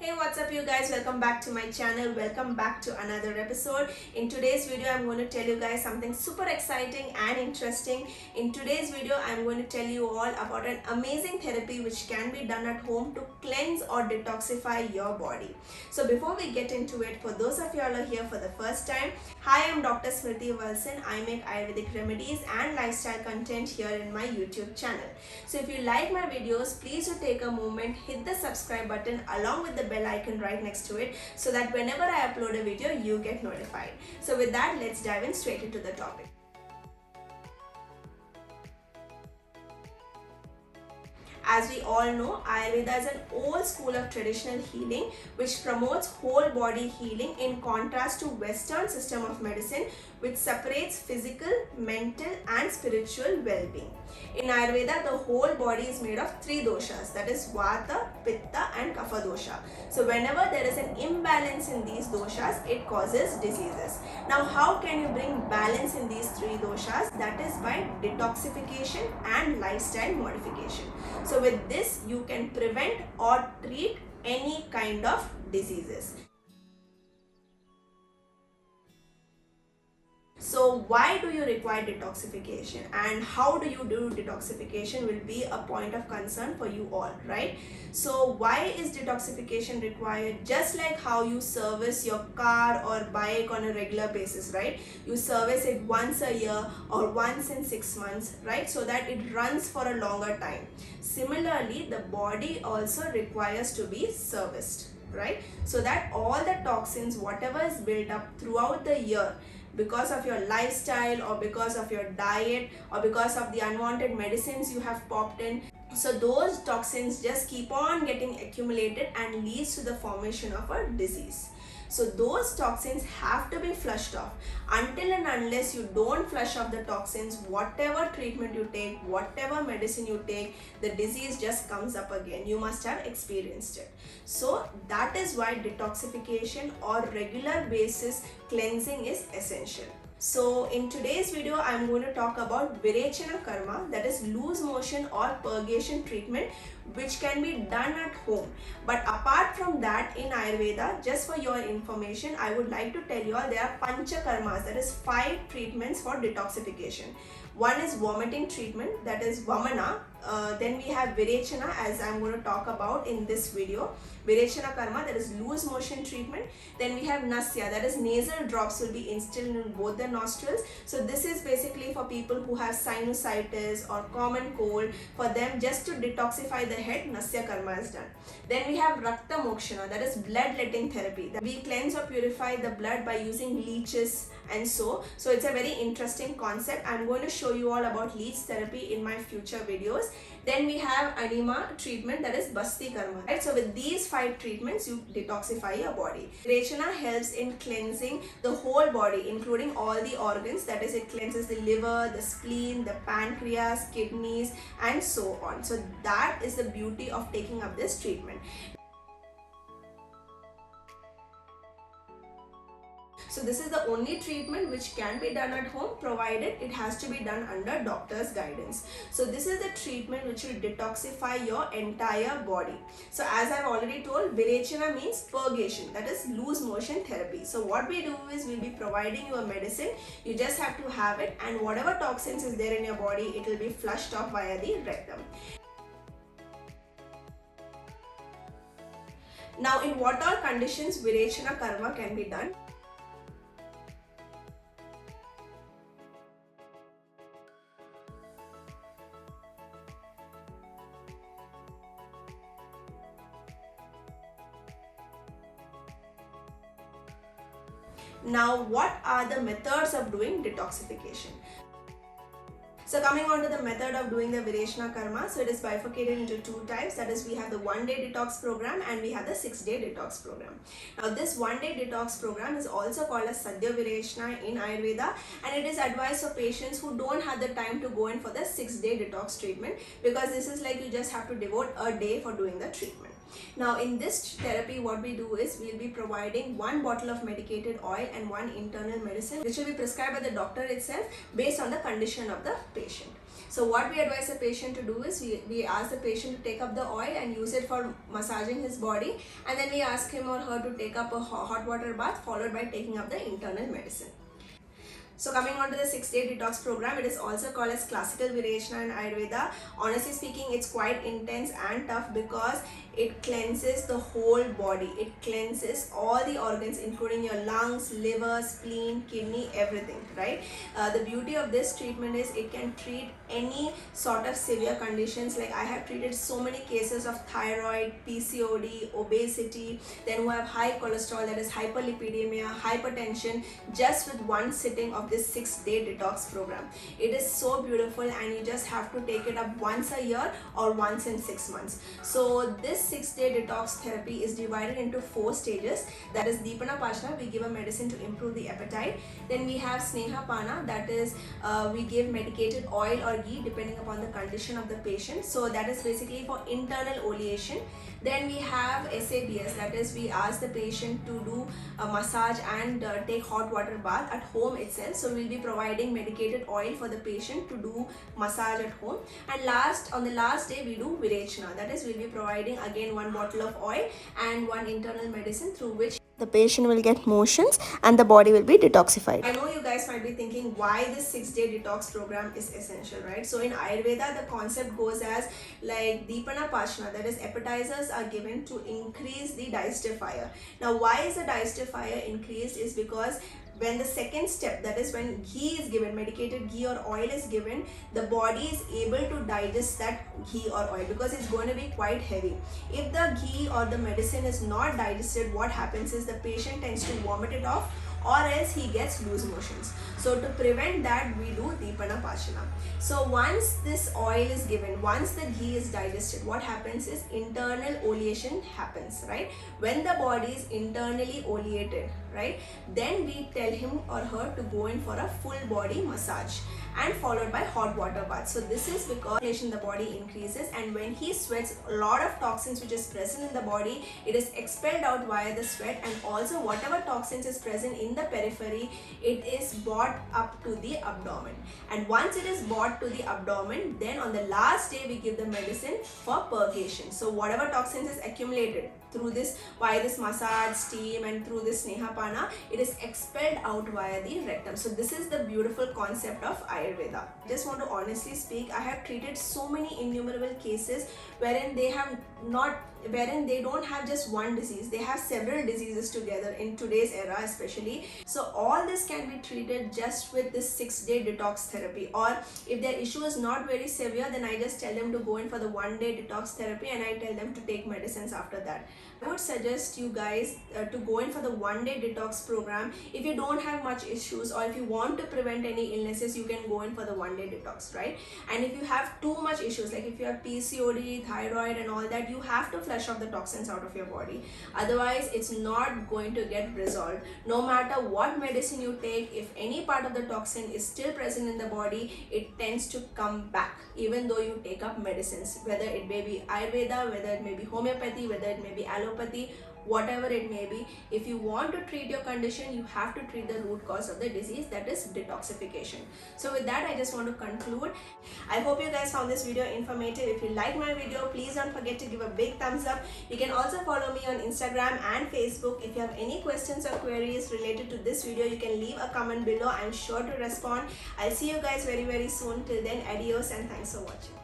Hey, what's up you guys? Welcome back to my channel. Welcome back to another episode. In today's video, I'm going to tell you guys something super exciting and interesting. In today's video, I'm going to tell you all about an amazing therapy which can be done at home to cleanse or detoxify your body. So before we get into it, for those of you all are here for the first time, hi, I'm Dr. Smrithi Valsan. I make Ayurvedic remedies and lifestyle content here in my YouTube channel. So if you like my videos, please do take a moment, hit the subscribe button along with the bell icon right next to it so that whenever I upload a video, you get notified. So with that, let's dive in straight into the topic. As we all know, Ayurveda is an old school of traditional healing which promotes whole body healing in contrast to Western system of medicine which separates physical, mental and spiritual well-being. In Ayurveda, the whole body is made of three doshas, that is Vata, Pitta and Kapha dosha. So whenever there is an imbalance in these doshas, it causes diseases. Now how can you bring balance in these three doshas? That is by detoxification and lifestyle modification. So with this, you can prevent or treat any kind of diseases. So why do you require detoxification and how do you do detoxification will be a point of concern for you all, right? So why is detoxification required? Just like how you service your car or bike on a regular basis, right? You service it once a year or once in 6 months, right? So that it runs for a longer time. Similarly, the body also requires to be serviced, right? So that all the toxins, whatever is built up throughout the year, because of your lifestyle or because of your diet or because of the unwanted medicines you have popped in, so those toxins just keep on getting accumulated and leads to the formation of a disease. So those toxins have to be flushed off. Until and unless you don't flush off the toxins, whatever treatment you take, whatever medicine you take, the disease just comes up again. You must have experienced it. So that is why detoxification or regular basis cleansing is essential. So in today's video, I'm going to talk about Virechana karma, that is loose motion or purgation treatment which can be done at home. But apart from that, in Ayurveda, just for your information, I would like to tell you all there are Panchakarmas, that is 5 treatments for detoxification. One is vomiting treatment, that is Vamana. Then we have Virechana, as I'm going to talk about in this video. Virechana karma, that is loose motion treatment. Then we have Nasya, that is nasal drops will be instilled in both the nostrils. So this is basically for people who have sinusitis or common cold. For them, just to detoxify the head, Nasya karma is done. Then we have Rakta Mokshana, that is blood letting therapy. We cleanse or purify the blood by using leeches and so it's a very interesting concept. I'm going to show you all about leech therapy in my future videos. Then we have Anima treatment, that is Basti karma, right? So with these 5 treatments, you detoxify your body. Virechana helps in cleansing the whole body, including all the organs, that is it cleanses the liver, the spleen, the pancreas, kidneys and so on. So that is the beauty of taking up this treatment. So this is the only treatment which can be done at home, provided it has to be done under doctor's guidance. So this is the treatment which will detoxify your entire body. So as I've already told, Virechana means purgation, that is loose motion therapy. So what we do is we'll be providing you a medicine, you just have to have it, and whatever toxins is there in your body, it will be flushed off via the rectum. Now in what all conditions Virechana karma can be done? Now, what are the methods of doing detoxification? So coming on to the method of doing the Virechana karma, so it is bifurcated into 2 types, that is we have the 1-day detox program and we have the 6-day detox program. Now this 1-day detox program is also called as Sadhya Virechana in Ayurveda, and it is advised for patients who don't have the time to go in for the 6-day detox treatment, because this is like you just have to devote a day for doing the treatment. Now in this therapy, what we do is we'll be providing 1 bottle of medicated oil and 1 internal medicine which will be prescribed by the doctor itself based on the condition of the patient. So what we advise the patient to do is we ask the patient to take up the oil and use it for massaging his body, and then we ask him or her to take up a hot water bath followed by taking up the internal medicine. So coming on to the 6-day detox program, it is also called as classical Virechana in Ayurveda. Honestly speaking, it's quite intense and tough because it cleanses the whole body. It cleanses all the organs, including your lungs, liver, spleen, kidney, everything, right? The beauty of this treatment is it can treat any sort of severe conditions. Like I have treated so many cases of thyroid, PCOD, obesity, then who have high cholesterol, that is hyperlipidemia, hypertension, just with one sitting of this 6-day detox program. It is so beautiful, and you just have to take it up once a year or once in 6 months. So this 6-day detox therapy is divided into 4 stages. That is Deepana Pachana, we give a medicine to improve the appetite. Then we have Sneha Pana, that is we give medicated oil or ghee depending upon the condition of the patient. So that is basically for internal oleation. Then we have SABS, that is we ask the patient to do a massage and take hot water bath at home itself. So we'll be providing medicated oil for the patient to do massage at home. And on the last day we do Virechana, that is we'll be providing again 1 bottle of oil and 1 internal medicine through which the patient will get motions and the body will be detoxified. I know you guys might be thinking why this 6-day detox program is essential, right? So in Ayurveda, the concept goes as like Deepana Pachana, that is appetizers are given to increase the digestive fire. Now why is the digestive fire increased is because when the second step, that is when ghee is given, medicated ghee or oil is given, the body is able to digest that ghee or oil because it's going to be quite heavy. If the ghee or the medicine is not digested, what happens is the patient tends to vomit it off, or else he gets loose motions. So to prevent that, we do Deepana Pachana. So once this oil is given, once the ghee is digested, what happens is internal oleation happens, right? When the body is internally oleated, right, then we tell him or her to go in for a full body massage and followed by hot water bath. So this is because oleation in the body increases, and when he sweats, a lot of toxins which is present in the body, it is expelled out via the sweat, and also whatever toxins is present in the periphery, it is brought up to the abdomen. And once it is brought to the abdomen, then on the last day we give the medicine for purgation. So whatever toxins is accumulated through this, via this massage, steam, and through this Sneha Pana, it is expelled out via the rectum. So this is the beautiful concept of Ayurveda. I just want to honestly speak, I have treated so many innumerable cases wherein they don't have just one disease, they have several diseases together in today's era especially. So all this can be treated just with this 6-day detox therapy, or if their issue is not very severe, then I just tell them to go in for the 1-day detox therapy and I tell them to take medicines after that. I would suggest you guys to go in for the 1-day detox program. If you don't have much issues, or if you want to prevent any illnesses, you can go in for the 1-day detox, right? And if you have too much issues, like if you have PCOD, thyroid and all that, you have to flush off the toxins out of your body. Otherwise, it's not going to get resolved. No matter what medicine you take, if any part of the toxin is still present in the body, it tends to come back even though you take up medicines, whether it may be Ayurveda, whether it may be homeopathy, whether it may be allopathy, whatever it may be. If you want to treat your condition, you have to treat the root cause of the disease, that is detoxification. So with that, I just want to conclude. I hope you guys found this video informative. If you like my video, please don't forget to give a big thumbs up. You can also follow me on Instagram and Facebook. If you have any questions or queries related to this video, you can leave a comment below. I'm sure to respond. I'll see you guys very soon. Till then, adios and thanks for watching.